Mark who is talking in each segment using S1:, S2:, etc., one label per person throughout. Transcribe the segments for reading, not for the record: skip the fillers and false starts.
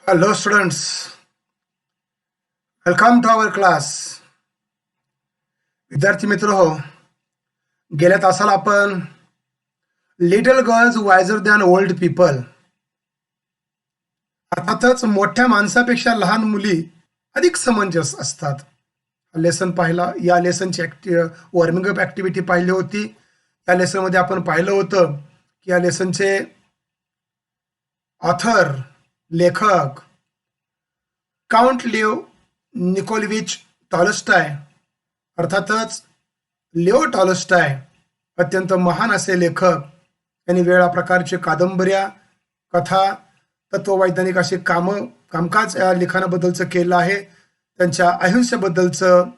S1: Hello students, welcome to our class. विद्यार्थी मित्र हो, गेल्या तासाला आपण little girls wiser than old people, अर्थातच मोठ्या माणसापेक्षा लहान मुली अधिक समंजस असतात, लेसन पाहिला. या लेसनची वॉर्मिंग अप ऍक्टिव्हिटी पाहिली होती. या लेसन मध्ये आपण पाहिलं होतं की या लेसनचे ऑथर लेखक काउंट लिओ निकोलविच टॉलस्टॉय, अर्थातच लिओ टॉलस्टॉय अत्यंत महान असे लेखक. त्यांनी वेगळ्या प्रकारचे कादंबऱ्या, कथा, तत्ववैज्ञानिक असे कामकाज या लिखाणाबद्दलचं केलं आहे. त्यांच्या अहिंसेबद्दलचं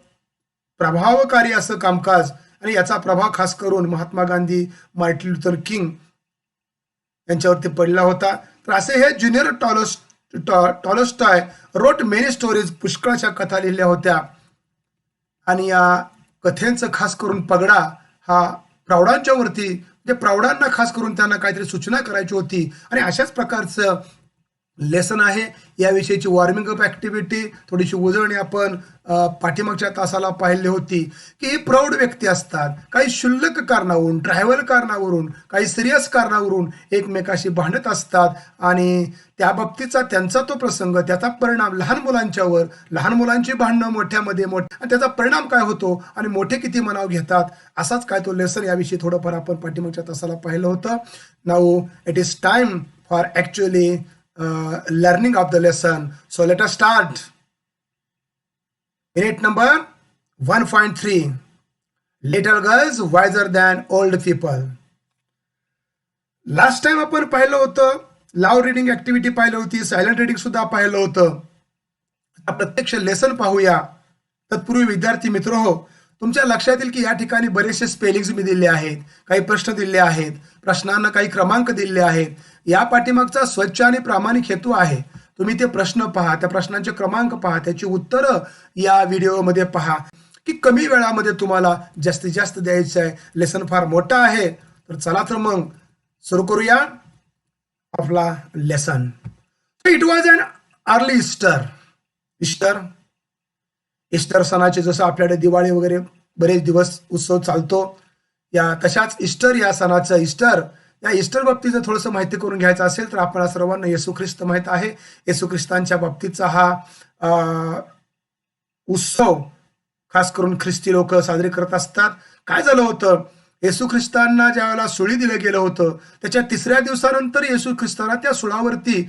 S1: प्रभावकारी असं कामकाज आणि याचा प्रभाव खास करून Mahatma Gandhi, Martin Luther King यांच्यावरती पडला होता. तर असे हे junior Tolstoy wrote many stories, पुष्कळशा कथा लिहिल्या होत्या. आणि या कथेंचं खास करून पगडा हा प्रौढांच्या वरती, म्हणजे प्रौढांना खास करून त्यांना काहीतरी सूचना करायची होती. आणि अशाच प्रकारचं लेसन आहे. याविषयीची वॉर्मिंग अप ऍक्टिव्हिटी थोडीशी उजळणी आपण पाठीमागच्या तासाला पाहिली होती की ही प्रौढ व्यक्ती असतात, काही क्षुल्लक कारणावरून, ट्रॅव्हल कारणावरून, काही सिरियस कारणावरून एकमेकाशी भांडत असतात. आणि त्या बाबतीचा त्यांचा तो प्रसंग, त्याचा परिणाम लहान मुलांच्यावर, लहान मुलांची भांडणं मोठ्यामध्ये आणि त्याचा परिणाम काय होतो आणि मोठे किती मनाव घेतात, असाच काय तो लेसन. याविषयी थोडंफार आपण पाठीमागच्या तासाला पाहिलं होतं. Now it is time for actually learning of the lesson. So let us start. Minute number 1.3. Little girls wiser than old people. Last time आपण पाहिलं होतं लाऊड रीडिंग ऍक्टिव्हिटी पाहिलं होती, सायलेंट रीडिंग सुद्धा पाहिलं होतं. आता प्रत्यक्ष लेसन पाहूया. तत्पूर्वी विद्यार्थी मित्र हो, तुमच्या लक्षात येईल की या ठिकाणी बरेचसे स्पेलिंग्स मी दिले आहेत, काही प्रश्न दिले आहेत, प्रश्नांना काही क्रमांक दिले आहेत. या पाठीमागचा स्वच्छ आणि प्रामाणिक हेतू आहे. तुम्ही ते प्रश्न पहा, त्या प्रश्नांचे क्रमांक पहा, त्याची उत्तरं या व्हिडिओमध्ये पहा की कमी वेळामध्ये तुम्हाला जास्तीत जास्त द्यायचं आहे. लेसन फार मोठा आहे. तर चला तर मग सुरू करूया आपला lesson. It was an early Easter सणाचे, जसं आपल्याकडे दिवाळी वगैरे बरेच दिवस उत्सव चालतो, या तशाच ईस्टर या सणाचं या ईस्टर बाबतीचं थोडंसं माहिती करून घ्यायचं असेल तर आपल्याला सर्वांना येशू ख्रिस्त माहित आहे. येशू ख्रिस्तांच्या बाबतीचा हा उत्सव खास करून ख्रिस्ती लोक साजरे करत असतात. काय झालं होतं, येशू ख्रिस्तांना ज्या वेळेला सुळी दिलं गेलं होतं, त्याच्या 3ऱ्या दिवसानंतर येशू ख्रिस्तांना त्या सुळावरती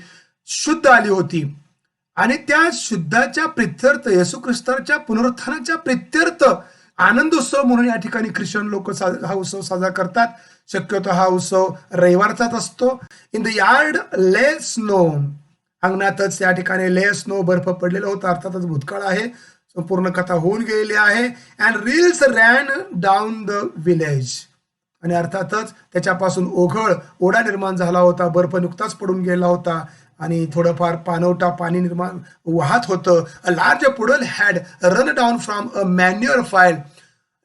S1: शुद्ध आली होती. आणि त्या शुद्धाच्या प्रित्यर्थ, येशू ख्रिस्ताच्या पुनरुत्थानाच्या प्रित्यर्थ आनंद उत्सव म्हणून या ठिकाणी ख्रिश्चन लोक हा उत्सव साजरा करतात. शक्यतो हा उत्सव रविवारचाच असतो. इन द यार्ड ले स्नो, अंगणातच त्या ठिकाणी ले स्नो, बर्फ पडलेला होता. अर्थातच भूतकाळ आहे, संपूर्ण कथा होऊन गेलेली आहे. And reels ran down the village, आणि अर्थातच त्याच्यापासून ओढा निर्माण झाला होता. बर्फ नुकताच पडून गेला होता आणि थोडंफार पाणी निर्माण वाहत होतं. A large poodle had run down from a manure file.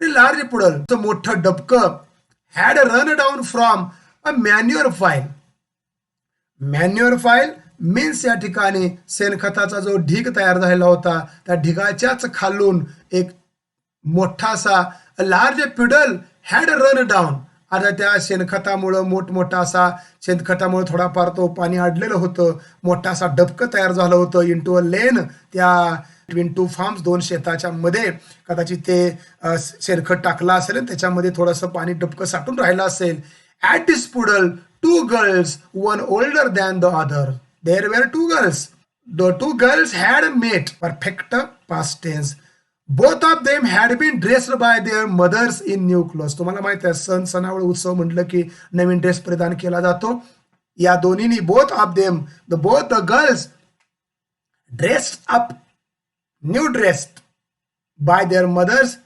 S1: Large poodle, मोठं डबकं, had run down from a manure file. Manure file means या ठिकाणी शेणखताचा जो ढीग तयार झालेला होता, त्या ढिगाच्याच खालून एक मोठासा large poodle had run down. आता त्या शेणखतामुळं मोठमोठा असा, शेणखतामुळे थोडाफार तो पाणी अडलेलं होतं, मोठासा डबकं तयार झालं होतं. इंटू अ लेन, त्या बिटवीन टू फार्म्स, 2 शेताच्या मध्ये कदाचित ते शेणखत टाकलं असेल आणि त्याच्यामध्ये थोडंसं पाणी डबकं साठून राहिलं असेल. At this puddle 2 girls, one older than the other. There were 2 girls. The 2 girls had met, perfect past tense. Both of them had been dressed by their mothers in new clothes. तुम्हाला माहित आहे, सणावळ उत्सव म्हटलं की नवीन dress परिधान केला जातो. या दोन्हीनी, both of them, both the girls dressed up, new dressed by their mothers.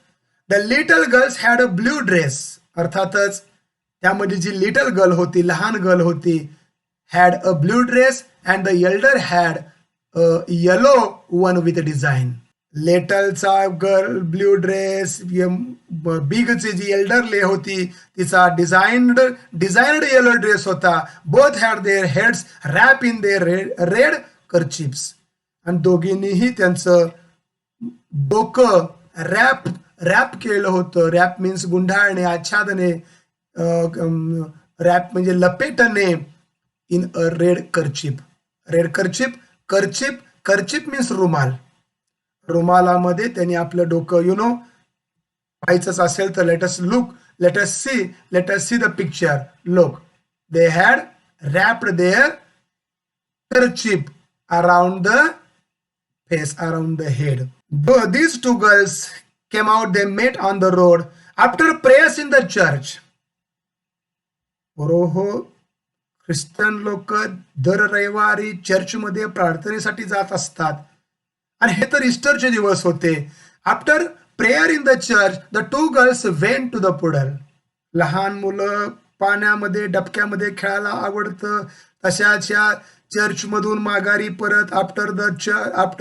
S1: The little girls had a blue dress. अर्थातच त्यामध्ये जी लिटल गर्ल होती, लहान गर्ल होती, had a blue dress and the elder had a yellow one with design. लेटलचा girl blue dress, बिगची जी एल्डरले होती तिचा डिझाइन्ड येलो ड्रेस होता. Both had their heads wrap in their red kerchiefs. आणि दोघींनीही त्यांचं डोकं रॅप केलं होतं. रॅप मीन्स गुंडाळणे, आच्छादने, रॅप म्हणजे लपेटणे in a red kerchief. Red kerchief, kerchief means रुमाल. रुमालामध्ये त्यांनी आपलं डोकं पाहायचंच असेल तर let us see the picture. Look, they had wrapped their kerchief around the face, around the head. Though these two girls came out, they met on the road after prayers in the church. हो, Christian लोक दर रविवारी चर्चमध्ये प्रार्थनेसाठी जात असतात. आणि हे तर ईस्टरचे दिवस होते. After prayer in the church, the two girls went to the puddle. लहान मुलं पाण्यामध्ये डबक्यामध्ये खेळायला आवडतं, तशाच्या चर्चमधून माघारी परत after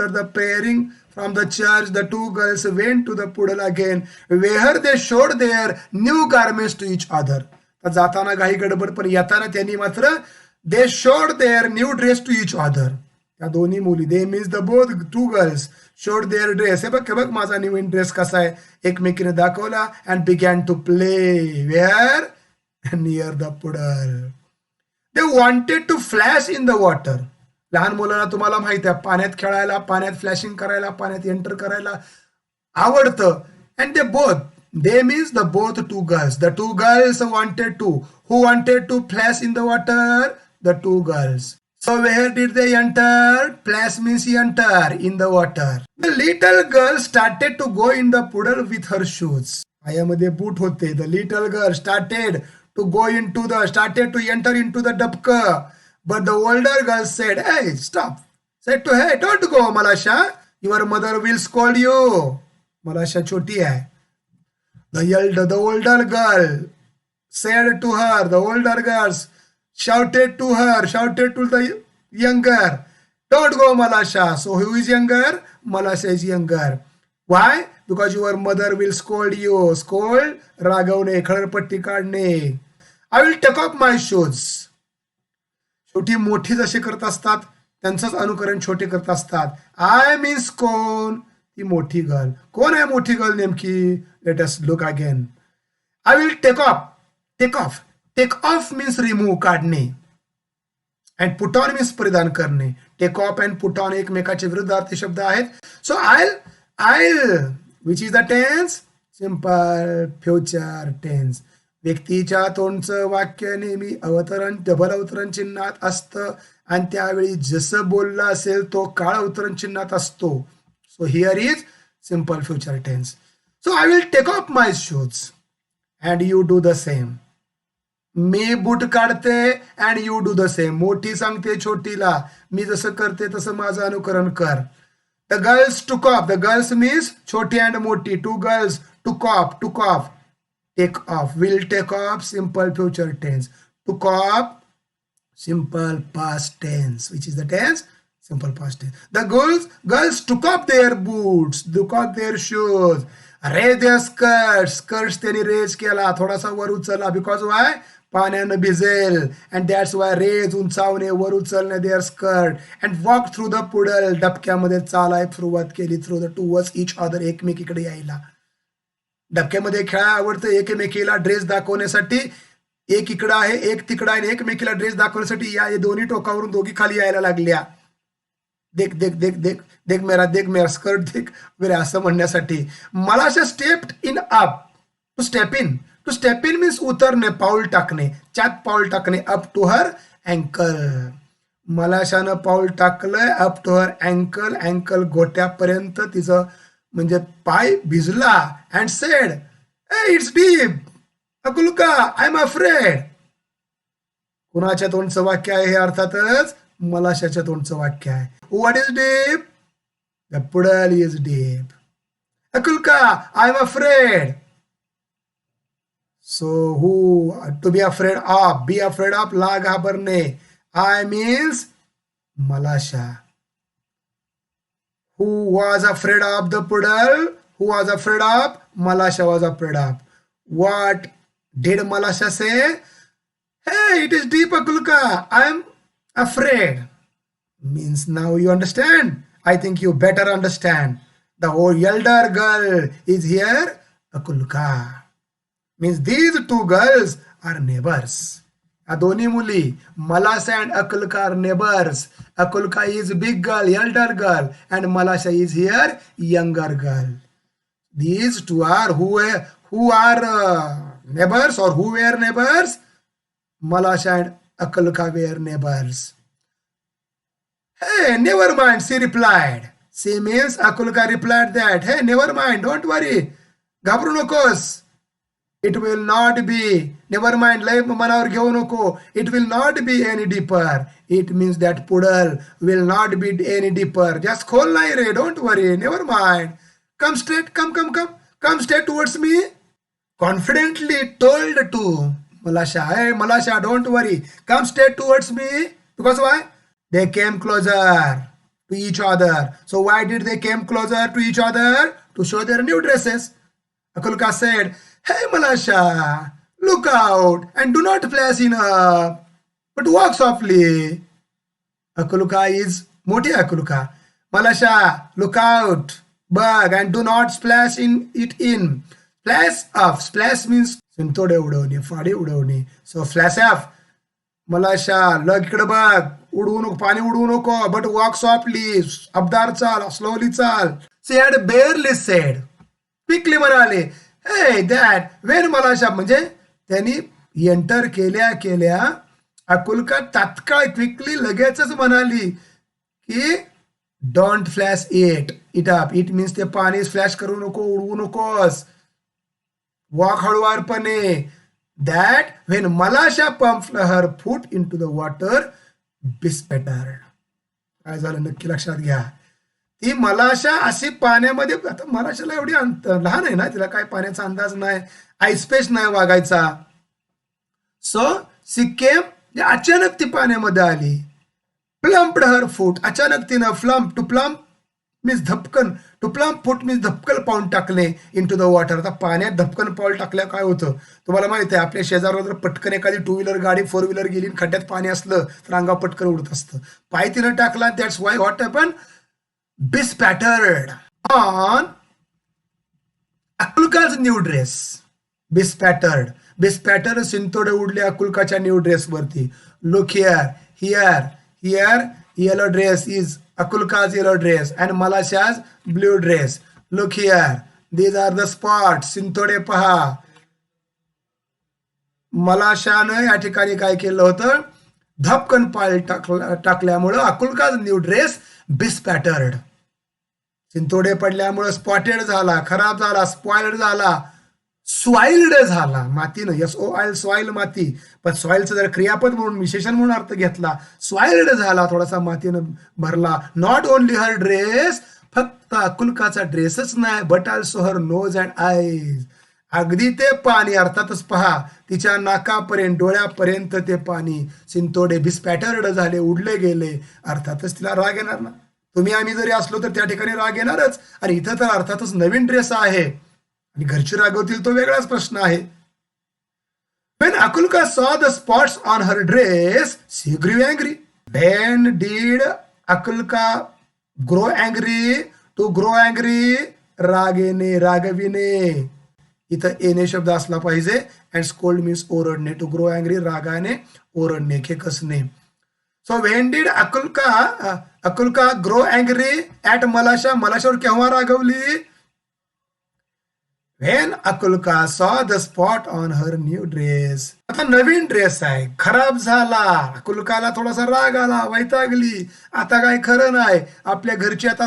S1: the prayering from the church, the two girls went to the puddle again, where they showed their new garments to each other. जाताना घाई गडबड, पण येताना त्यांनी मात्र they showed their new dress to each other. त्या दोन्ही मुली, they means the both two girls, showed their dress. हे बघ माझा नवीन ड्रेस कसा आहे, एकमेकीने दाखवला. And began to play where near the poodle. They wanted to flash in the water. लहान मुलांना तुम्हाला माहिती आहे पाण्यात खेळायला, पाण्यात फ्लॅशिंग करायला, पाण्यात एंटर करायला आवडतं. And they means the both two girls. The two girls wanted to. Who wanted to splash in the water? The two girls. So where did they enter? Splash means enter in the water. The little girl started to go in the puddle with her shoes. पायामध्ये बूट होते. The little girl started to enter into the dabka. But the older girl said, hey, stop. Said to her, don't go, Malasha. Your mother will scold you. Malasha छोटी है. The older girl said to her, the older girls shouted to the younger, don't go, Malasha. So who is younger? Malasha is younger. Why? Because your mother will scold you. Scold, रागवणे, खळरपट्टी काढणे. I will take off my shoes. छोटी मोठी जसे करत असतात त्यांचंच अनुकरण छोटे करत असतात. I means कोण? ती मोठी गर्ल. कोण आहे मोठी गर्ल नेमकी? Let us look again. I will take off means remove, काढणे. अँड पुट ऑन मीन्स परिधान करणे. Take off and put on एकमेकाचे विरुद्धार्थी शब्द आहेत. So I'll which is the tense? Simple future tense. व्यक्तीच्या तोंडचं वाक्य नेहमी डबल अवतरण चिन्हात असतं आणि त्यावेळी जसं बोलला असेल तो काळ अवतरण चिन्हात असतो. So here is simple future tense. So I will take off my shoes and you do the same. मी बूट काढते and you do the same. मोठी सांगते छोटीला मी जसं करते तसं माझं अनुकरण कर. The girls took off. The girls means छोटी and मोठी. Two girls took off. Take off. Will take off simple future tense. Took off simple past tense. Which is the tense? Simple past tense. The girls took off their boots, took off their shoes, raised their skirts त्यांनी raise केला, थोडासा वर उचलला. Because why? पाण्यानं भिजेल. And that's why raise, उंचावणे, वर उचलणे, their skirt. And walk through the puddle, डबक्यामध्ये चालाय सुरुवात केली. Through the towards each other, एकमेकीकडे यायला. डबक्यामध्ये खेळायला आवडतं एकमेकीला ड्रेस दाखवण्यासाठी. एक इकडं आहे एक तिकडं आहे, एकमेकीला ड्रेस दाखवण्यासाठी या दोन्ही टोकावरून दोघी खाली यायला लागल्या. देख मेरा स्कर्ट देख वगैरे असं म्हणण्यासाठी. Malasha stepped in up. To step in means उतरणे, पाऊल टाकणे, चात पाऊल टाकणे. Up to her ankle. मलाशानं पाऊल टाकलंय up to her ankle. Ankle घोट्यापर्यंत तिचं म्हणजे पाय भिजला. And said, eh it's deep Akulka, I am afraid. कुणाच्या तोंडचं वाक्य आहे हे? अर्थातच मलाशाच्या तोंडचं वाक्य आहे. What is deep? The puddle is deep. Akulka, I'm afraid. So who to be afraid of? Be afraid of, ला घाबरणे. I means Malasha. Who was afraid of the puddle? Who was afraid of? Malasha was afraid of. What did Malasha say? Hey, it is deep, Akulka. I'm afraid. Means now you understand. I think you better understand. The whole elder girl is here, Akulka. Means these two girls are neighbors. या दोन्ही मुली Malasha and Akulka are neighbors. Akulka is big girl, elder girl, and Malasha is here, younger girl. These two are who are neighbors or who were neighbors? Malasha and Akulka were neighbors. Hey, never mind, she replied. She means Akulka replied that, hey, never mind, don't worry. घाबरू नकोस. It will not be. Never mind, लय मनावर घेऊ नको. It will not be any deeper. It means that puddle will not be any deeper. Just खोल नाही रे, don't worry, never mind. Come straight, come straight towards me. Confidently told to Malasha, hey Malasha, don't worry, come straight towards me. Because why? They came closer to each other. So why did they came closer to each other? To show their new dresses. Akulka said, hey Malasha, look out and do not flash in up, but walk softly. Akulka is Moti Akulka. Malasha, look out, bug, and do not splash in it in. Flash off. Splash means सिंतोडे उडवणे, फाडी उडवणे. So flash off. Malasha, लग इकडे बघ, उडवू नको, पाणी उडवू नको, but walk softly. अबदार चाल, slowly चाल. She had barely said. Quickly म्हणाले, hey dad, when Malasha, म्हणजे त्यांनी एंटर केल्या अकुलका तात्काळ क्विकली लगेचच म्हणाली की don't flash it up. It means ते पाणी फ्लॅश करू नको, उडवू नकोस. वॉक हळुवारपणे. That when Malasha pumped her foot into the water, बिस्पॅटर्ड. काय झालं नक्की लक्षात घ्या. ती Malasha अशी पाण्यामध्ये, आता Malashaला एवढी लहान आहे ना, तिला काय पाण्याचा अंदाज नाही, आईस्पेस नाही वागायचा. सो सिक्केम अचानक ती पाण्यामध्ये आली. Plumped her foot. अचानक तिनं फ्लम्प, टू प्लम्प मीन्स धपकन, टू प्लम्प फूट मीन्स धपकन पाऊल टाकले इन टू द वॉटर. आता पाण्यात धपकन पाऊल टाकल्या काय होतं तुम्हाला माहिती आहे. आपल्या शेजारवर जर पटकन एखादी टू व्हीलर गाडी, फोर व्हीलर गेली, खड्ड्यात पाणी असलं तर अंगावर पटकन उडत असतं. पाय तिनं टाकला. That's why what happen, bespattered on Akulka's new dress. Bespattered सिंतोडे उडले अकुलकाच्या न्यू ड्रेस वरती. Look here yellow dress is Akulka's yellow dress and Malasha's blue dress. Look here, these are the spots. सिंतोडे पहा. Malashaनं या ठिकाणी काय केलं होतं, धपकन पाय टाकल्यामुळं अकुलकाच न्यू ड्रेस बिस्पॅटर्ड. सिंतोडे पडल्यामुळं स्पॉटेड झाला, खराब झाला, स्पॉइल्ड झाला, स्वाइल्ड झाला. मातीनं, SOIL, सॉइल माती, पण सॉइलचं जर क्रियापद म्हणून विशेषण म्हणून अर्थ घेतला, स्वाइल्ड झाला, थोडासा मातीनं भरला. नॉट ओनली हर ड्रेस, फक्त अकुलकाचा ड्रेसच नाही, but also her nose and eyes. अगदी ते पाणी, अर्थातच पहा, तिच्या नाकापर्यंत, डोळ्यापर्यंत ते पाणी. सिंतोडे बिस्पॅटर्ड झाले, उडले गेले. अर्थातच तिला राग येणार ना. तुम्ही आम्ही जरी असलो तर त्या ठिकाणी राग येणारच. आणि इथं तर अर्थातच नवीन ड्रेस आहे आणि घरची रागवतील तो वेगळाच प्रश्न आहे. When Akulka saw the spots on her dress, she grew angry. When did Akulka grow angry? To grow angry, रागेने, रागविणे. इथं येणे शब्द असला पाहिजे. अँड स्कोल्ड मीन्स ओरडणे. टू ग्रो अँग्री, रागाने, ओरडणे, खेकसणे. So when did Akulka grow angry at Malasha? Malashaवर केव्हा रागवली? When Akulka saw the spot on her new dress. आता नवीन ड्रेस आहे, खराब झाला. अकुलकाला थोडासा राग आला, वैतागली. आता काय खरं नाही, आपल्या घरची आता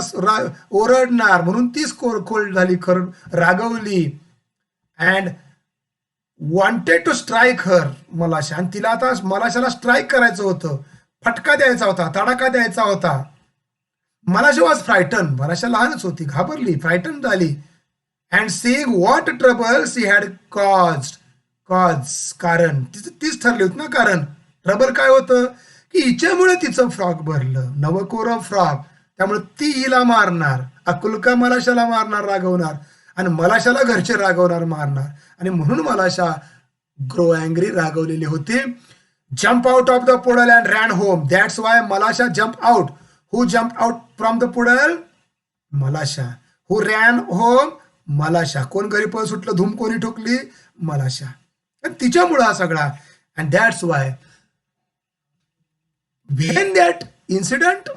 S1: ओरडणार म्हणून तीच कोल्ड झाली, रागवली. And wanted to strike her Malasha. आणि तिला आता Malashaला स्ट्राईक करायचं होतं, फटका द्यायचा होता, तडाखा द्यायचा होता. Malasha was frightened. Malasha लहानच होती, घाबरली, फ्रायटन झाली. And seeing what trouble she had caused. कारण तीच ठरली होती ना. कारण ट्रबल काय होतं की हिच्यामुळे तिचं फ्रॉक भरलं, नवकोरं फ्रॉक. त्यामुळे ती हिला मारणार, अकुलका Malashaला मारणार, रागवणार, आणि Malashaला घरचे रागवणार, मारणार. आणि म्हणून Malasha ग्रो अँग्री, रागवलेली होती. Jump out of the puddle and ran home. That's why Malasha jump out. Who jump out from the puddle? Malasha. Who ran home? Malasha. कोण घरी पळ सुटलं, धूम कोणी ठोकली? मलाशा. तिच्यामुळं हा सगळा. And that's Y when that incident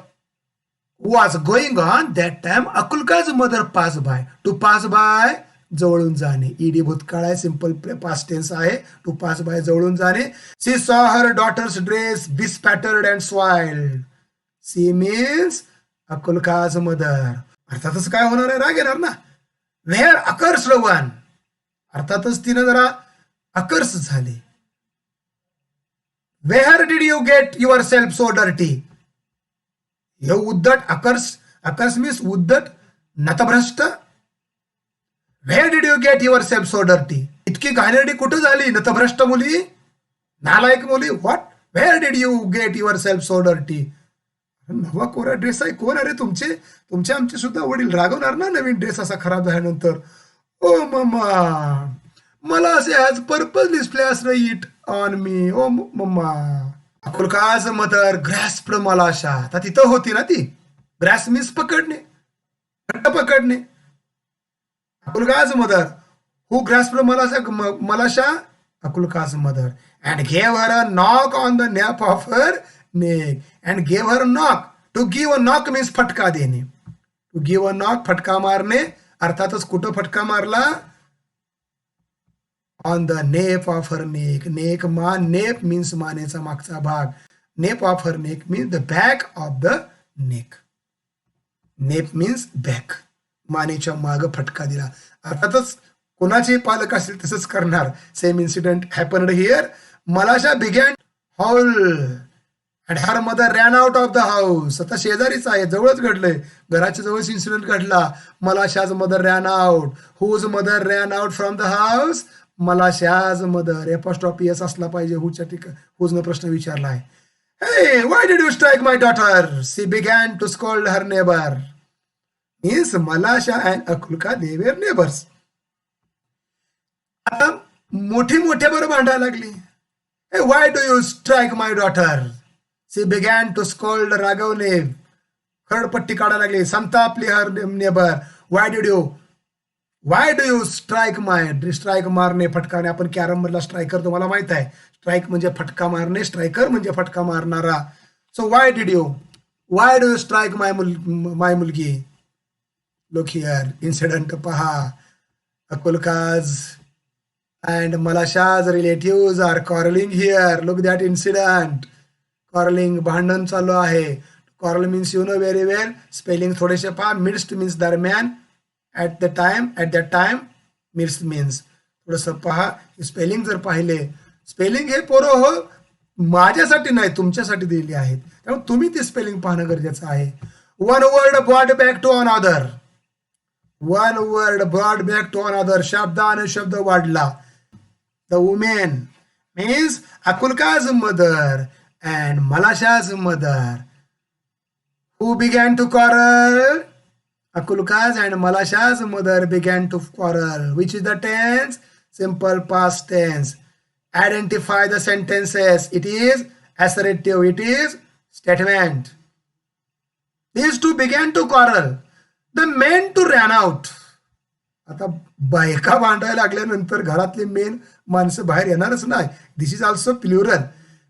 S1: was going on, that time अकुलका's mother passed by. To pass by, जवळून जाणे. ईडी भूतकाळ आहे, सिंपल पास्ट टेन्स आहे. टू पास बाय, जवळून जाणे. She saw her daughter's dress bespattered and soiled. She means Akulka's mother. अर्थातच काय होणार आहे, राग येणार ना. वेअर अकर्स्ड वन, अर्थातच तिनं जरा अकर्स झाली. Where did you get yourself so dirty? हे उद्धट, अकर्स मीन्स उद्धट, नतभ्रष्ट. Where did you get yourself so dirty? इतकी घाणेरडी कुठं झाली, नतभ्रष्ट मुली, नालायक मुली. What? Where did you get yourself so dirty? नवा कोरा ड्रेस आहे. कोण अरे तुमचे आमचे सुद्धा वडील रागवणार ना नवीन ड्रेस असा खराब झाल्यानंतर. ओ मम्मा, मला असे has purposely splash it on me. Oh mamma. Akulka's mother grasped Malasha. आता तिथं होती ना ती. ग्रॅस मीन्स पकडणे, घट्ट पकडणे. Akulka's mother who grasped Malasha? Akulka's mother. And gave her a knock on the nape of her neck. And gave her knock. To give a knock means फटका देणे. टू गिव अ नॉक, फटका मारणे. अर्थातच कुठं फटका मारला? On the nape of her neck. Neck मान, nape means मानेचा मागचा भाग. Nape of her neck means the back of the neck. Nape means back, मानेच्या माग फटका दिला. अर्थातच कोणाचे पालक असतील तसंच करणार. Same incident happened here. Malasha began howl and her mother ran out of the house. आता शेजारीच आहे, जवळच घडलंय, घराच्या जवळच इन्सिडेंट घडला. Malasha's mother ran out. Whose mother ran out from the house? Malasha's mother. Apostrophe S असला पाहिजे हुजच्या ठिकाणी. हुजनं प्रश्न विचारला आहे. Hey, why did you strike my daughter? She began to scold her neighbour. Means Malasha and Akulka they were neighbours. आता मोठ्या बरं भांडायला लागली. Hey, why do you strike my daughter? She began to scold, रागवणे, खरडपट्टी काढायला लागली, संतापली her neighbour. Why do you strike my? Strike मारणे, फटकाने. आपण कॅरम मधला स्ट्रायकर तुम्हाला माहित आहे. स्ट्राईक म्हणजे फटका मारणे, स्ट्रायकर म्हणजे फटका मारणारा. So why do you strike my मुलगी? लुक हिअर, इन्सिडेंट पहा. अकुलका's and Malasha's relatives are quarreling here. Look that incident. Quarreling, भांडण चालू आहे. Quarrel means you know very well. Spelling थोडेसे पहा. Midst means दरम्यान. At that time midst means. थोडंसं पहा. स्पेलिंग जर पाहिले, स्पेलिंग हे पोरं हो माझ्यासाठी नाही, तुमच्यासाठी दिलेली आहेत. त्यामुळे तुम्ही ती स्पेलिंग पाहणं गरजेचं आहे. One word brought back to another. One word brought back to another. शब्दाने शब्द वाढला. The woman means Akulka's mother and Malasha's mother. Who began to quarrel? Akulka's and Malasha's mother began to quarrel. Which is the tense? Simple past tense. Identify the sentences. It is assertive. It is statement. These two began to quarrel. The men to ran out. आता बायका भांडायला लागल्यानंतर घरातले main माणसं बाहेर येणारच नाही. This is also plural.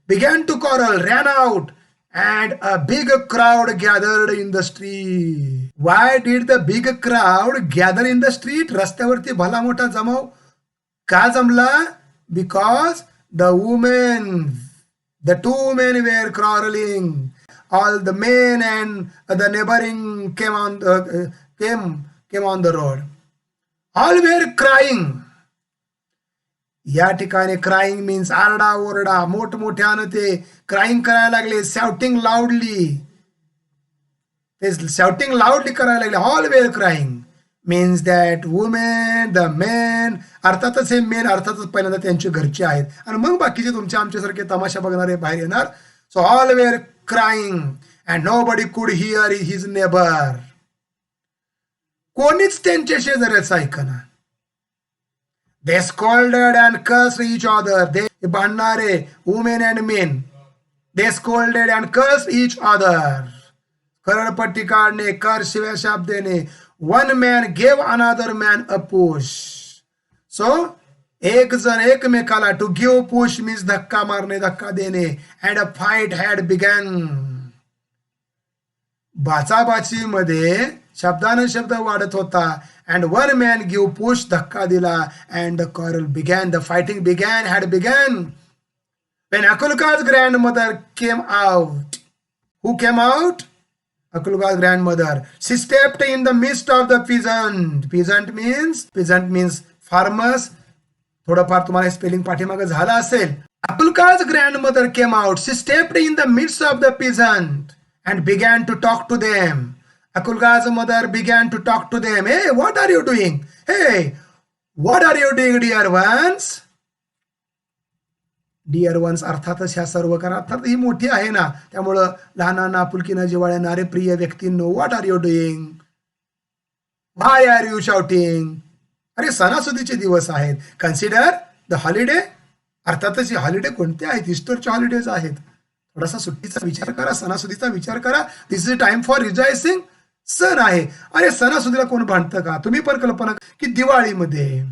S1: Began to quarrel, ran out, and a big crowd gathered in the street. Why did the big crowd gather in the street? रस्त्यावरती भला मोठा जमाव का जमला? Because the two men were quarreling. All the men and the neighboring came on the road. All were crying. या ठिकाणी crying means आरडा ओरडा, मोठमोठ्यानं ते क्राईंग करायला लागले. शाउटिंग लाऊडली, ते शाउटिंग लाऊडली करायला लागले. All where crying means that women, the main. अर्थातच हे मेन अर्थातच पहिल्यांदा त्यांचे घरचे आहेत आणि मग बाकीचे तुमच्या आमच्यासारखे तमाशा बघणारे बाहेर येणार. So all where crying and nobody कुड हिअर हिज नेबर. कोणीच त्यांच्या शेजाऱ्याचं ऐकना. They scolded and cursed each other. ते भांडणारे women and men. They scolded and cursed each other. करपट्टी काढणे, कर शिव्या शाप देणे. वन मॅन गेव अनादर मॅन अ पुश. सो एक जण एकमेकाला, टू गिव्ह पुश मीन्स धक्का मारणे, धक्का देणे. And a fight had begun. बाचाबाची मध्ये शब्दानं शब्द वाढत होता. And one man give push, धक्का दिला. And the quarrel began, the fighting began, had began. When Akulka's grandmother came out, who came out? Akulka's grandmother. She stepped in the midst of the peasant. Peasant means farmers. थोडंफार तुम्हाला spelling पाठीमागे झालं असेल. Akulka's grandmother came out. She stepped in the midst of the peasant and began to talk to them. Akulka's mother began to talk to them. Hey, what are you doing? Hey, what are you doing, dear ones? Dear ones अर्थातच ह्या सर्व करा. अर्थात ही मोठी आहे ना, त्यामुळं लहानांना आपुलकीनं जिव्हाळ्यानं, प्रिय व्यक्तींनो, what are you doing, why are you shouting. अरे सणासुदीचे दिवस आहेत. Consider the holiday. अर्थातच हे हॉलिडे कोणते आहेत? इस्टरचे हॉलिडेज आहेत. थोडासा सुट्टीचा विचार करा, सणासुदीचा विचार करा. दिस इज टाइम फॉर रिजॉयसिंग. सण आहे. अरे सणासुदीला कोण भांडतं का? तुम्ही पण कल्पना की दिवाळीमध्ये,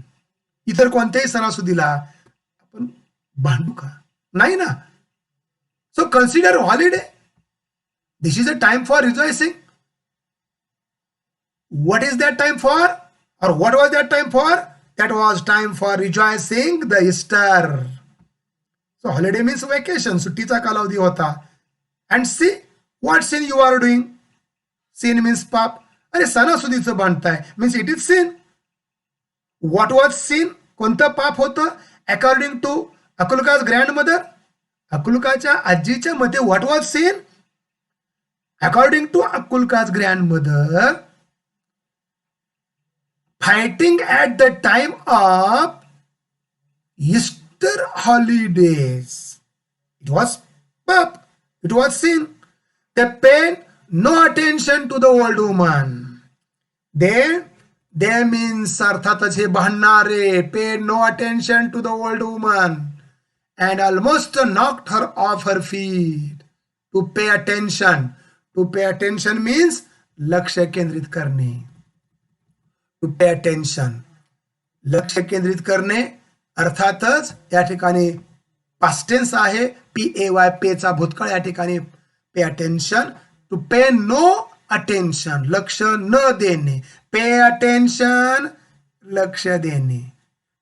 S1: इतर कोणत्याही सणासुदीला आपण भांडू का? नाही ना. So consider holiday. This is a time for rejoicing. What is that time for, or what was that time for? That was time for rejoicing the Easter. So holiday means vacation, सुट्टीचा कालावधी होता. And she what sin you are doing. Sin means पाप. अरे सणासुदीचं भांडताय means it is sin. What was sin, कोणतं पाप होतं? अकॉर्डिंग टू अकुलकाज ग्रँडमदर, अकुलकाच्या आजीच्या मते what was cin? According to Akulka's grandmother, fighting at the time of Easter holidays. It was पाप, it was sin. They paid no attention to the old woman. They means अर्थातच हे भांडणारे, paid no attention to the old woman and almost knocked her off her feet. To pay attention. To pay attention means लक्ष केंद्रित करणे. To pay attention, लक्ष केंद्रित करणे. अर्थातच या ठिकाणी पास्ट टेन्स आहे. PAY, पेचा भूतकाळ. या ठिकाणी pay attention. To pay no attention, लक्ष न देणे. पे अटेन्शन, लक्ष देणे.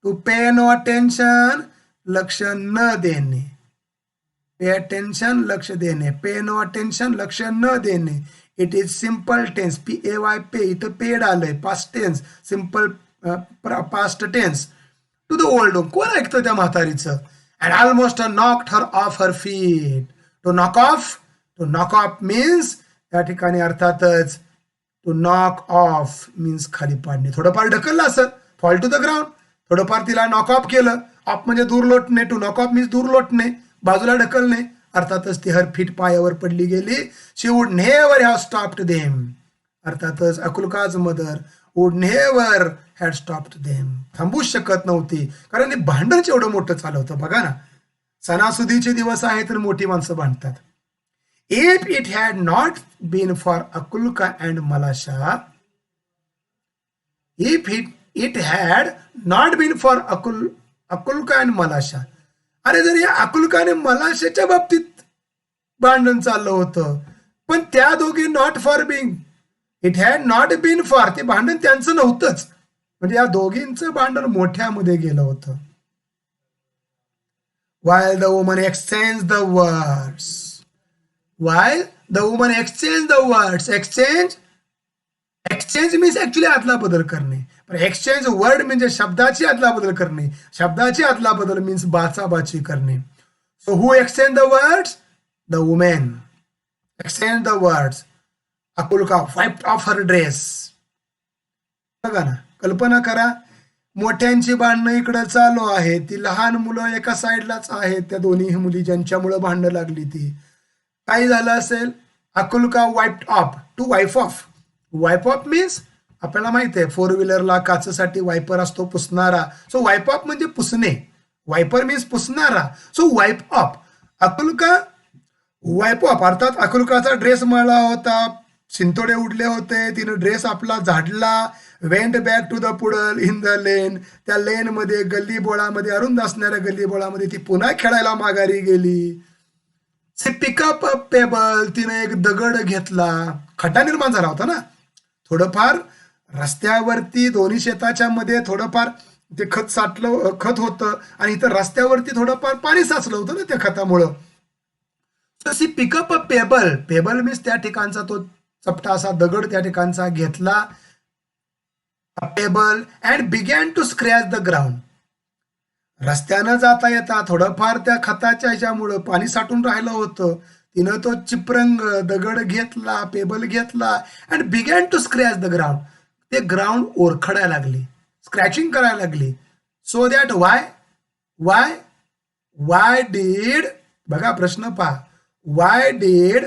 S1: टू पे नो अटेन्शन, लक्ष न देणे. पे अटेन्शन, लक्ष देणे. पे नो अटेन्शन, लक्ष न देणे. It is simple tense. PAY, pay. इथं पेड आलंय. Past tense, simple past tense. To the old. कोण ऐकतं त्या म्हातारीचं? And almost knocked her off her feet. To knock off. To knock off means या ठिकाणी अर्थातच टू नॉक ऑफ मीन्स खाली पाडणे. थोडंफार ढकललं असं, फॉल टू द ग्राउंड. थोडंफार तिला नॉक ऑफ केलं. ऑफ म्हणजे दूर लोटणे. टू नॉक ऑफ मीन्स दूर लोटणे, बाजूला ढकलणे. अर्थातच ती हर फीट पायावर पडली गेली. She would never have stopped them. अर्थातच Akulka's mother would never had stopped them. थांबूच शकत नव्हती, कारण हे भांडणच एवढं मोठं चालू होतं. बघा ना, सणासुदीचे दिवस आहे तर मोठी माणसं भांडतात. If it had not been for Akulka and Malasha, if it had not been for Akulka and Malasha, अरे जर या अकुलका आणि मलाशाच्या बाबतीत भांडण चाललं होतं, पण त्या दोघी not for being, it had not been for, ते भांडण त्यांचं नव्हतंच. म्हणजे या दोघींचं भांडण मोठ्यामध्ये गेलं होतं. While the woman exchanged the words. While the woman exchanged the words. Exchange means actually अदला बदल करणे. पण एक्सचेंज वर्ड म्हणजे शब्दाची अदला बदल करणे. शब्दाची अदला बदल मीन्स बाचाबाची करणे. So who exchanged the words? The woman exchanged the words. अकुलका wiped off her dress. बघा ना, कल्पना करा, मोठ्यांची भांडणं इकडे चालू आहे. ती लहान मुलं एका साईडलाच आहेत. त्या दोन्ही मुली ज्यांच्यामुळे भांडणं लागली ती काय झालं असेल? Akulka wiped off. To wipe off. Wipe off means आपल्याला माहिती आहे, फोर व्हीलरला काचसाठी वायपर असतो, पुसणारा. सो वाईप ऑफ म्हणजे पुसणे. वायपर मीन्स पुसणारा. So wipe off. Akulka wipe off. अर्थात अकुलकाचा ड्रेस मळला होता, शिंतोडे उडले होते, तिनं ड्रेस आपला झाडला, went back to the puddle in the lane, त्या लेन मध्ये गल्ली बोळामध्ये अरुंद असणाऱ्या गल्ली बोळामध्ये ती पुन्हा खेळायला माघारी गेली. सी पिकअप अ पेबल, तिने एक दगड घेतला. खड्डा निर्माण झाला होता ना थोडंफार रस्त्यावरती, दोन्ही शेताच्या मध्ये थोडंफार ते खत साठलं, खत होतं आणि इथं रस्त्यावरती थोडंफार पाणी साचलं होतं ना त्या खतामुळं. She pick up a pebble, pebble means त्या ठिकाणचा तो चपटा असा दगड त्या ठिकाणचा घेतला. A pebble and began to scratch the ground. रस्त्यानं जाता येता थोडंफार त्या खताच्या ह्याच्यामुळं पाणी साठून राहिलं होतं. तिनं तो चिपरंग दगड घेतला, पेबल घेतला and began to scratch the ground. ते ग्राउंड ओरखडायला लागले, स्क्रॅचिंग करायला लागली. So that why why why did, बघा प्रश्न पहा, why did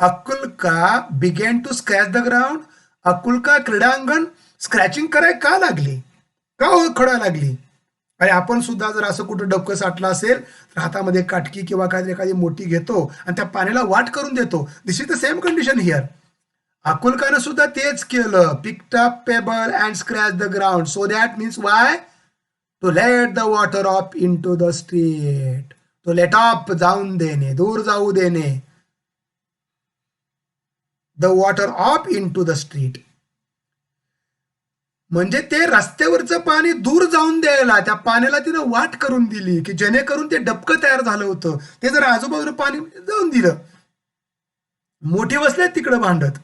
S1: Akulka began to scratch the ground. Akulka क्रीडांगण स्क्रॅचिंग करायला का लागली, का ओरखडायला लागली? आणि आपण सुद्धा जर असं कुठं डबकं साठलं असेल तर हातामध्ये काटकी किंवा काहीतरी एखादी मोठी घेतो आणि त्या पाण्याला वाट करून देतो. This is the same condition here. अकुल्कानं सुद्धा तेच केलं. Picked up pebble and scratch the ground. So that means why, to let the water off in to the street. To let off जाऊन देणे, दूर जाऊ देणे. The water off in to the street म्हणजे ते रस्त्यावरचं पाणी दूर जाऊन द्यायला, त्या पाण्याला तिनं वाट करून दिली की जेणेकरून ते डबकं तयार झालं होतं, ते जर आजूबाजूला पाणी जाऊन दिलं. मोठी बसले तिकडं भांडत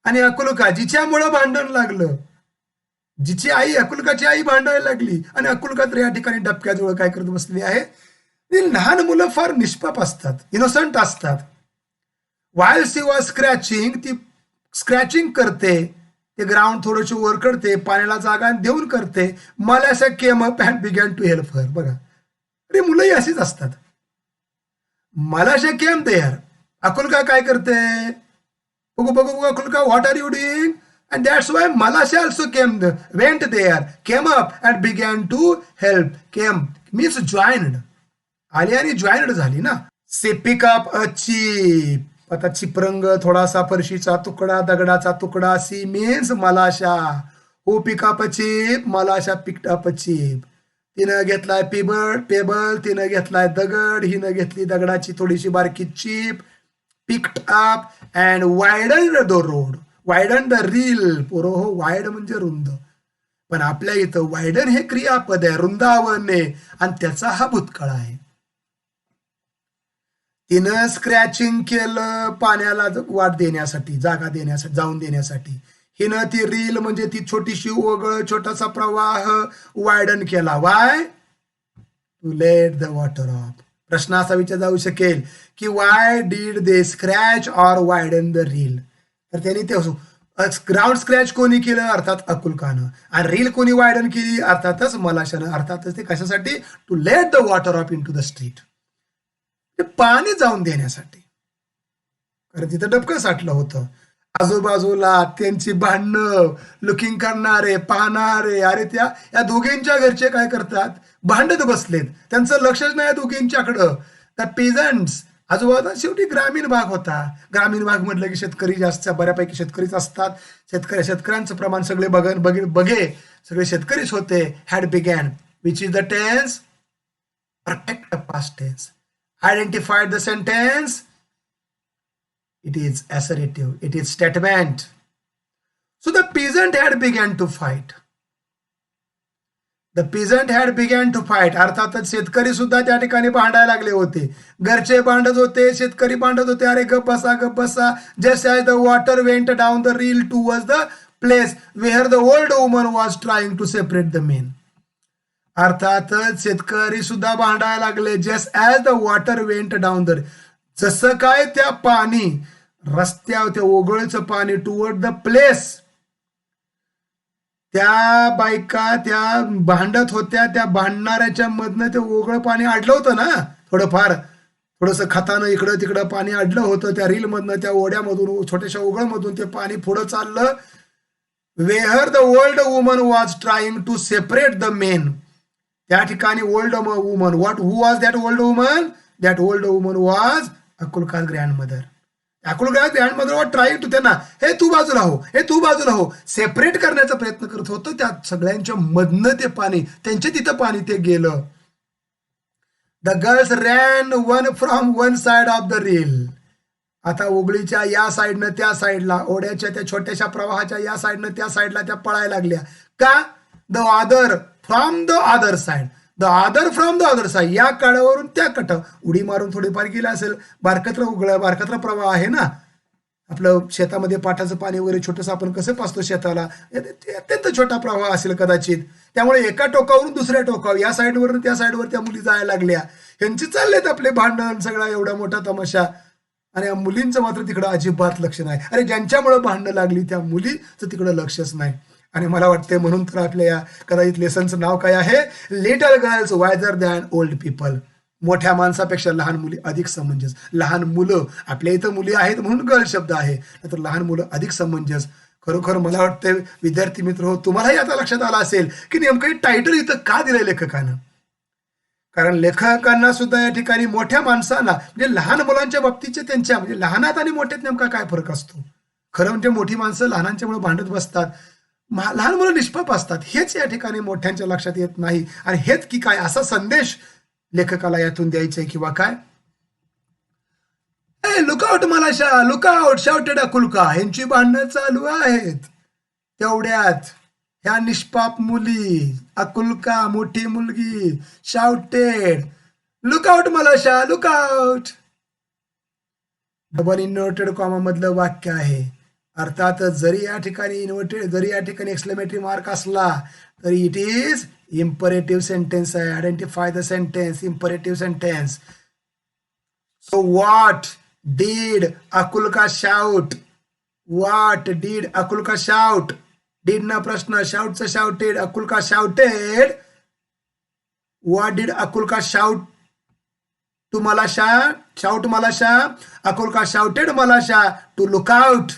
S1: आणि अकुल्का जिच्यामुळं भांडण लागलं, जिची आई, अकुल्काची आई भांडायला लागली आणि अकुल्का तर या ठिकाणी डबक्याजवळ काय करत बसलेली आहे. ती लहान मुलं फार निष्पाप असतात, इनोसंट असतात. वाईल सी वॉज स्क्रॅचिंग, ती स्क्रॅचिंग करते, ते ग्राउंड थोडंशी वर करते, पाण्याला जागा देऊन करते. मला असं came up and began to help her. बघा अरे मुलंही अशीच असतात. मला अशा केम देअर, अकुल्का काय करते, बघू बघू बघू Akulka, what are you doing, and that's why Malasha also came went there, came up and began to help. Came means joined, आली आणि जॉईन्ड झाली ना. से पिक अप अ चीप, आता चिपरंग थोडासा फरशीचा तुकडा, दगडाचा तुकडा. She means Malasha. Who pick up a chip, Malasha picked up a chip. तिनं घेतलाय पेबल, तिनं घेतलाय दगड, हिनं घेतली दगडाची थोडीशी बारकी chip. Picked up and widen the road, widen the rill. पोरो हो, वाईड म्हणजे रुंद, पण आपल्या इथं वायडन हे क्रियापद आहे, रुंदावणे, आणि त्याचा हा भूतकाळ आहे. तिनं स्क्रॅचिंग केलं पाण्याला वाट देण्यासाठी, जागा देण्यासाठी, जाऊन देण्यासाठी. हिनं ती रील म्हणजे ती छोटीशी ओघळ, छोटासा प्रवाह वायडन केला. Why, to let the water off. प्रश्न असा विचार जाऊ शकेल की why did they scratch or widen the rill. तर त्यांनी ते ग्राउंड स्क्रॅच कोणी केलं, अर्थात अकुल्कानं, आणि रील कोणी वायडन केली, अर्थातच मलाशानं. अर्थातच ते कशासाठी, to let the water off in to the street, ते पाणी जाऊन देण्यासाठी. कारण तिथं डबकं साठलं होतं. आजूबाजूला त्यांची भांडणं, लुकिंग करणारे, पाहणारे, अरे त्या या दोघींच्या घरचे काय करतात, भांडत बसलेत, त्यांचं लक्षच नाही दोघींच्याकडं. त्या पेझंट्स आजूबाजूला, शेवटी ग्रामीण भाग होता. ग्रामीण भाग म्हटलं की शेतकरी जास्त, बऱ्यापैकी शेतकरीच असतात. शेतकऱ्यांचं प्रमाण सगळे बघे सगळे शेतकरीच होते. Had began, which is the tense, perfect past tense. Identified the sentence, it is assertive, it is statement. So the peasant had begun to fight. The peasant had begun to fight. अर्थातच शेतकरी सुद्धा त्या ठिकाणी भांडायला लागले होते. घरचे भांडत होते, शेतकरी भांडत होते. अरे गप बसा, गप बसा. Just as the water went down the reel towards the place where the old woman was trying to separate the men. अर्थातच शेतकरी सुद्धा भांडायला लागले. Just as the water went down the, जसं काय त्या पाणी रस्त्यावर, त्या ओघळचं पाणी टुवर्ड द प्लेस, त्या बायका त्या भांडत होत्या, त्या भांडणाऱ्याच्या मधनं ते ओघळ पाणी अडलं होतं ना, थोडंफार थोडंसं खतानं इकडं तिकडं पाणी अडलं होतं. त्या रील मधनं, त्या ओढ्यामधून, छोट्याशा ओघळमधून ते पाणी पुढं चाललं. Where the old woman was trying to separate the men. त्या ठिकाणी old woman, what, who was that old woman? That old woman was Akulka's grandmother. Akulka than मध्ये ट्राय टू त्यांना हे तू बाजूला हो, हे तू बाजूला हो, सेपरेट करण्याचा प्रयत्न करत होतं. त्या सगळ्यांच्या मधनं ते पाणी, त्यांच्या तिथं पाणी ते गेलं. The girls ran one from one side of the reel. आता उगळीच्या या साईडनं त्या साईडला, ओढ्याच्या त्या छोट्याशा प्रवाहाच्या या साईडनं त्या साईडला त्या पळायला लागल्या. का? The other from the other side, the other from the other side. या कड्यावरून त्या कट उडी मारून थोडीफार गेला असेल. बारकत्र प्रवाह आहे ना आपलं, शेतामध्ये पाटाचं पाणी वगैरे छोटंसं आपण कसं पाचतो शेताला, अत्यंत छोटा प्रवाह असेल कदाचित. त्यामुळे एका टोकावरून दुसऱ्या टोकावर, या साईडवरून त्या साईडवर त्या मुली जायला लागल्या. यांची चाललेत आपले भांडण, सगळा एवढा मोठा तमाशा. आणि मुलींचं मात्र तिकडं अजिबात लक्ष नाही. अरे ज्यांच्यामुळे भांडणं लागली त्या मुलीचं तिकडं लक्षच नाही. आणि मला वाटते म्हणून तर आपल्या या कदाचित लेसनचं नाव काय आहे, little girls wiser than old people. मोठ्या माणसापेक्षा लहान मुली अधिक समंजस. लहान मुलं, आपल्या इथं मुली आहेत म्हणून गर्ल शब्द आहे, तर लहान मुलं अधिक समंजस. खरोखर मला वाटतं विद्यार्थी मित्र हो, तुम्हालाही आता लक्षात आलं असेल की नेमकं टायटल इथं का दिलंय लेखकानं. कारण लेखकांना सुद्धा या ठिकाणी मोठ्या माणसांना म्हणजे लहान मुलांच्या बाबतीचे त्यांच्या म्हणजे लहानात आणि मोठ्यात नेमका काय फरक असतो. खरं म्हणजे मोठी माणसं लहानांच्यामुळे भांडत बसतात, लहान मुलं निष्पाप असतात, हेच या ठिकाणी मोठ्यांच्या लक्षात येत नाही. आणि हेच की काय असा संदेश लेखकाला यातून द्यायचा आहे किंवा काय, ए लुकआउट मलाशा, लुकआउट शाउटेड अकुलका. यांची भांडणं चालू आहेत. तेवढ्यात ह्या निष्पाप मुली, अकुलका मोठी मुलगी, shouted lookout मलाशा, lookout. Double inverted comma मधलं वाक्य आहे. अर्थात जरी या ठिकाणी जरी या ठिकाणी एक्सक्लेमेटरी मार्क असला तरी इट इज इम्परेटिव्ह सेंटेन्स आहे. Identify the sentence, imperative sentence. So what did Akulka shout, what did Akulka shout. Did ना प्रश्न, शाउटचं shouted, Akulka shouted. What did Akulka shout to Malasha, shout Malasha. Akulka shouted Malasha to look out.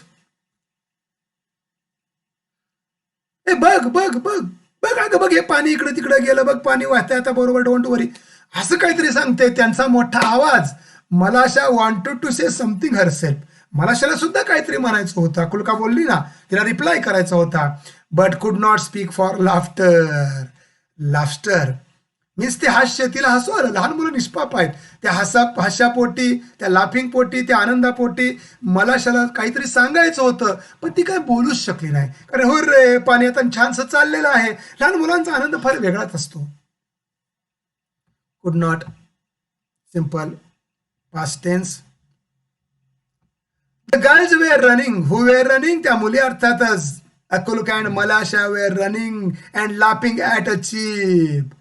S1: ए बघ बघ बघ बघ, अगं बघ हे पाणी इकडे तिकडे गेलं बघ, पाणी वाहतंय आता बरोबर, डोंट वरी, असं काहीतरी सांगते. त्यांचा मोठा आवाज. Malasha wanted to say something herself. मलाशाला सुद्धा काहीतरी म्हणायचं होतं. अकुलका बोलली ना, तिला रिप्लाय करायचा होता. बट कुड not speak for laughter. Laughter means ते हास्य, तिला हसू आलं. लहान मुलं निष्पाप आहेत. त्या हास्यापोटी, त्या लाफिंग पोटी, त्या आनंदापोटी मलाशाला काहीतरी सांगायचं होतं, पण ती काय बोलूच शकली नाही. कारण हो रे पाणी आता छानसं चाललेलं आहे. लहान मुलांचा आनंद फार वेगळाच असतो. Could not, simple past tense. The girls were running. Who were running? त्या मुली अर्थातच. Akulka and Malasha were running and laughing at a chip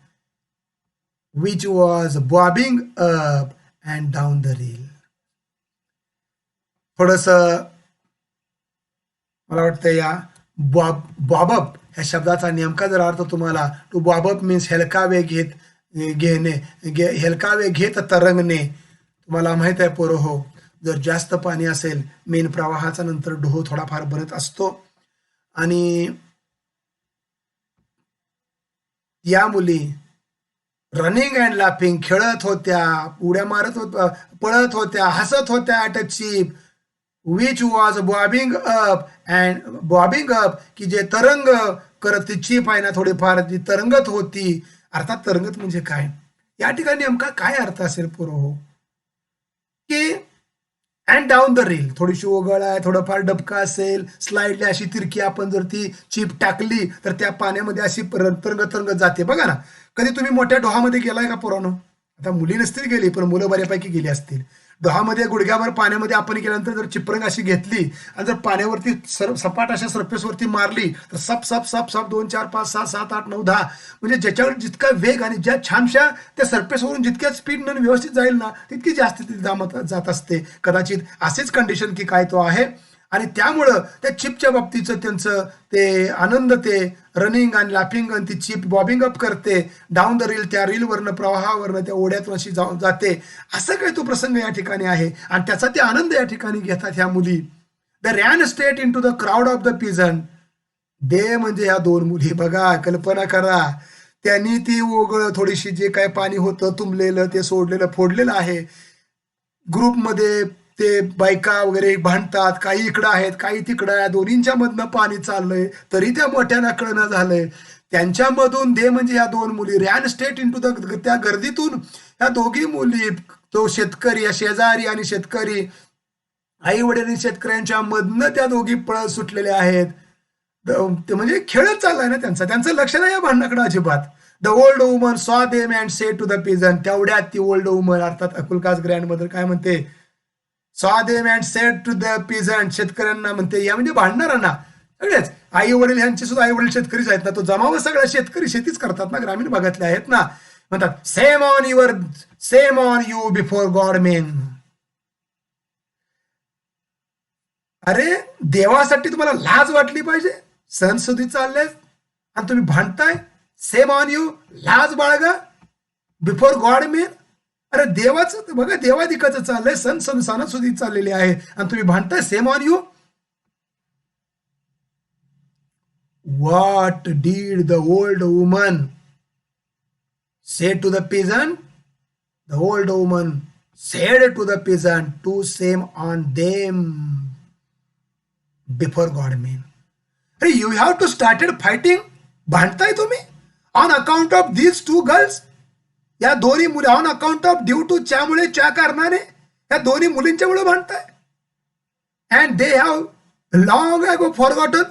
S1: which was bobbing up and down the reel. थोडस मला वाटतं या बॉबअप ह्या शब्दाचा नेमका जर अर्थ तुम्हाला, टू बॉबअप मीन्स हेलकावे घेणे, हेलकावे घेत तरंगणे. तुम्हाला माहित आहे पोरं हो, जर जास्त पाणी असेल, मेन प्रवाहाचा नंतर डोह थोडाफार बनत असतो. आणि या मुली रनिंग अँड लाफिंग, खेळत होत्या, उड्या मारत होत्या, पळत होत्या, हसत होत्या. At a chip which was bobbing up and bobbing up, की जे तरंग करत, ती चीप आहे ना थोडीफार ती तरंगत होती. अर्थात तरंगत म्हणजे काय या ठिकाणी नेमका काय अर्थ असेल पोरं हो, की अँड डाऊन द रील, थोडीशी ओघळ आहे, थोडंफार डबका असेल, स्लाइडली अशी तिरकी आपण जर ती चीप टाकली तर त्या पाण्यामध्ये अशी तरंगत जाते. बघा ना, कधी तुम्ही मोठ्या डोहामध्ये गेलाय का पोरानो? आता मुली नसतील गेली, पण मुलं बऱ्यापैकी गेली असतील. डोहामध्ये गुडघ्यावर पाण्यामध्ये आपण गेल्यानंतर जर चिपरंग अशी घेतली आणि जर पाण्यावरती सपाट अशा सरफेसवरती मारली तर सप सप सप सप 2 4 5 6 7 8 9 10, म्हणजे ज्याच्यावर जितका वेग आणि ज्या छानशा त्या सरफेसवरून जितक्या स्पीड व्यवस्थित जाईल ना, तितकी जास्त ती जात असते. कदाचित असेच कंडिशन की काय तो आहे. आणि त्यामुळं त्या चिपच्या बाबतीचं त्यांचं ते आनंद, ते रनिंग आणि लाफिंग, आणि ती चिप बॉबिंग अप करते डाऊन द रील, त्या रीलवरनं, प्रवाहावरनं, त्या ओढ्यातून अशी जाते. असं काही तो प्रसंग या ठिकाणी आहे आणि त्याचा ते आनंद या ठिकाणी घेतात ह्या मुली. They ran straight in to the crowd of the pigeon. They म्हणजे ह्या 2 मुली. बघा, कल्पना करा, त्यांनी ती ओघळ थोडीशी जे काय पाणी होतं तुंबलेलं, ते सोडलेलं, फोडलेलं आहे. ग्रुपमध्ये ते बायका वगैरे भांडतात, काही इकडं आहेत काही तिकडं आहे, दोन्हींच्या मधनं पाणी चाललंय तरी त्या मोठ्यानं कळणं झालंय. त्यांच्यामधून दे म्हणजे या दोन मुली रॅन स्टेट इंटू द, त्या गर्दीतून ह्या दोघी मुली, तो शेतकरी, शेजारी आणि शेतकरी, आई वडील आणि शेतकऱ्यांच्या मधनं त्या दोघी पळत सुटलेल्या आहेत. ते म्हणजे खेळच चाललाय ना त्यांचा, त्यांचं लक्ष नाही या भांडणाकडे अजिबात. The old woman saw them and say to the pigeon, तेवढ्यात ती ओल्ड वुमन अर्थात अकुलकास ग्रँड मदर काय म्हणते, saw them and said to the pigeon, शेतकऱ्यांना म्हणते, या म्हणजे भांडणाऱ्यांना, सगळेच आई वडील यांचे सुद्धा आई वडील शेतकरीच आहेत ना, तो जमाव सगळा शेतकरी शेतीच करतात ना, ग्रामीण भागातले आहेत ना. म्हणतात same on you before God main. अरे देवासाठी तुम्हाला लाज वाटली पाहिजे, सणसुदी चालले आणि तुम्ही भांडताय. सेम ऑन यू, लाज बाळगा, बिफोर गॉड मेन. अरे देवाचं बघा, देवादिकाचं चाललंय, सणसुदी चाललेली आहे आणि तुम्ही भांडताय. Shame on you. What did the old woman say to the peasant? The old woman said to the peasant to shame on them before God men. Hey, you have to started fighting. भांडताय तुम्ही on account of these two girls. या दोन्ही मुली on account of due to च्यामुळे, च्या कारणाने या दोन्ही मुलींच्या मुळे भांडताय. And they have long ago forgotten.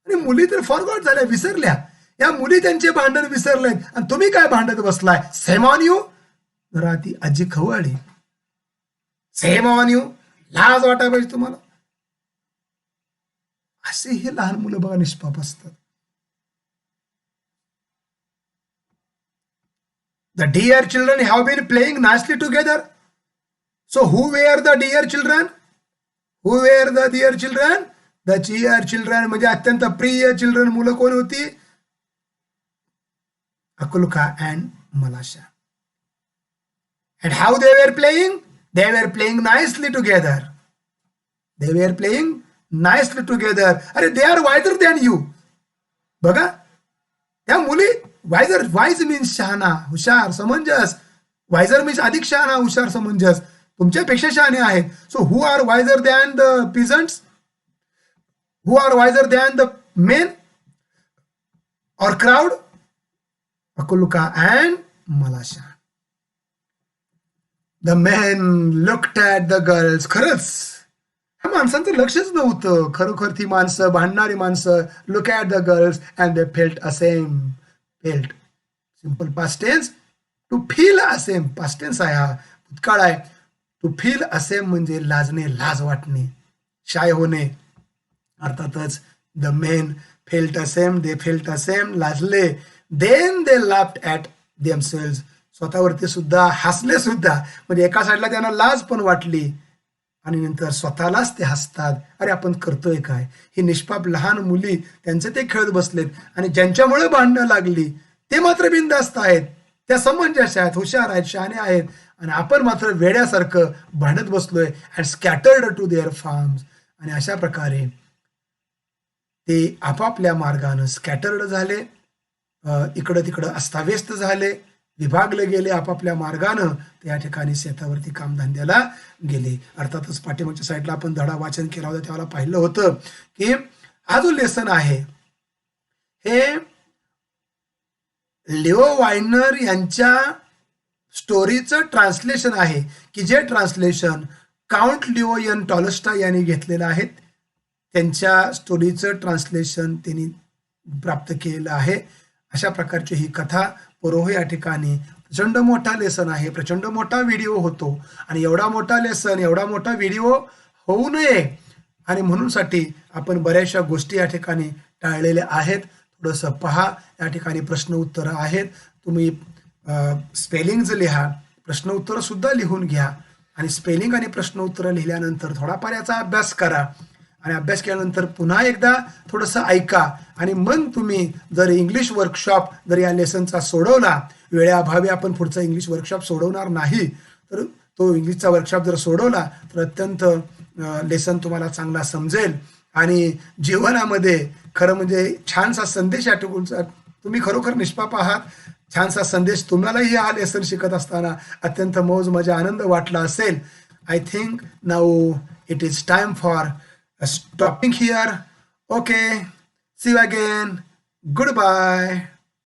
S1: आणि मुली तर फॉरगॉट झाल्या, विसरल्या. या मुली त्यांचे भांडण विसरले आणि तुम्ही काय भांडत बसलाय. Same on you. जरा ती आजी खवळली. सेम ऑन यू, लाज वाटायला पाहिजे तुम्हाला. असे हे लहान मुलं बघा निष्पाप असतात. The dear children have been playing nicely together. So who were the dear children? Who were the dear children? The dear children म्हणजे अत्यंत प्रिय चिल्ड्रन मुलं कोण होती. Akulka and Malasha. And how they were playing? They were playing nicely together. They were playing nicely together. अरे they are wiser than you. बघा त्या मुली, वाइज मीन्स शहाणा, हुशार, समंजस. वायझर मीन्स अधिक शहाणा, हुशार, समंजस, तुमच्यापेक्षा शहाणे आहेत. So who are wiser than the peasants, who are wiser than the men or crowd. Akulka and Malasha. The men looked at the girls. खरंच ह्या माणसांचं लक्षच नव्हतं. खरोखर ती माणसं, भांडणारी माणसं, look at the girls and they felt ashamed. Felt simple past tense. To feel ashamed past tense आहे, हा भूतकाळ आहे. टू फील असेम म्हणजे लाजणे, लाज वाटणे, शाय होणे. अर्थातच the men felt ashamed, they felt ashamed, लाजले. Then they laughed at themselves, स्वतःवरती सुद्धा हसले सुद्धा. म्हणजे एका साईडला त्यांना लाज पण वाटली आणि नंतर स्वतःलाच ते हसतात. अरे आपण करतोय काय. ही निष्पाप लहान मुली त्यांचे ते खेळत बसलेत आणि ज्यांच्यामुळे भांडणं लागली ते मात्र बिनधास्त आहेत, त्या समंजस आहेत, हुशार आहेत, शहाणे आहेत. आणि आपण मात्र वेड्यासारखं भांडत बसलोय. And scattered to their farms. आणि अशा प्रकारे ते आपापल्या मार्गानं स्कॅटर्ड झाले, इकडं तिकडं अस्ताव्यस्त झाले, विभागले गेले आपापल्या मार्गानं. ते या ठिकाणी शेतावरती कामधंद्याला गेले. अर्थातच पाठीमागच्या साईडला आपण धडा वाचन केला होता त्यावेळेला पाहिलं होतं की हा जो लेसन आहे हे लिओ वायनर यांच्या स्टोरीचं ट्रान्सलेशन आहे, की जे translation count Leo N Tolstoy यांनी घेतलेलं आहे. त्यांच्या स्टोरीचं ट्रान्सलेशन त्यांनी प्राप्त केलेलं आहे. अशा प्रकारची ही कथा पुरोह या ठिकाणी प्रचंड मोठा लेसन आहे, प्रचंड मोठा व्हिडिओ होतो. आणि एवढा मोठा लेसन, एवढा मोठा व्हिडिओ होऊ नये आणि म्हणूनसाठी आपण बऱ्याचशा गोष्टी या ठिकाणी टाळलेल्या आहेत. थोडंसं पहा, या ठिकाणी प्रश्न उत्तर आहेत. तुम्ही स्पेलिंग्ज लिहा, प्रश्न उत्तर सुद्धा लिहून घ्या आणि स्पेलिंग आणि प्रश्न उत्तर लिहिल्यानंतर थोडाफार याचा अभ्यास करा. आणि अभ्यास केल्यानंतर पुन्हा एकदा थोडंसं ऐका आणि मग तुम्ही जर इंग्लिश वर्कशॉप जर या लेसनचा सोडवला, वेळेअभावी आपण पुढचा इंग्लिश वर्कशॉप सोडवणार नाही, तर तो इंग्लिशचा वर्कशॉप जर सोडवला तर अत्यंत लेसन तुम्हाला चांगला समजेल आणि जीवनामध्ये खरं म्हणजे छानसा संदेश या तुम्ही खरोखर निष्पाप आहात. छानसा संदेश तुम्हालाही हा लेसन शिकत असताना अत्यंत मौज मजा आनंद वाटला असेल. I think now it is time for stopping here. Okay, see you again. Goodbye.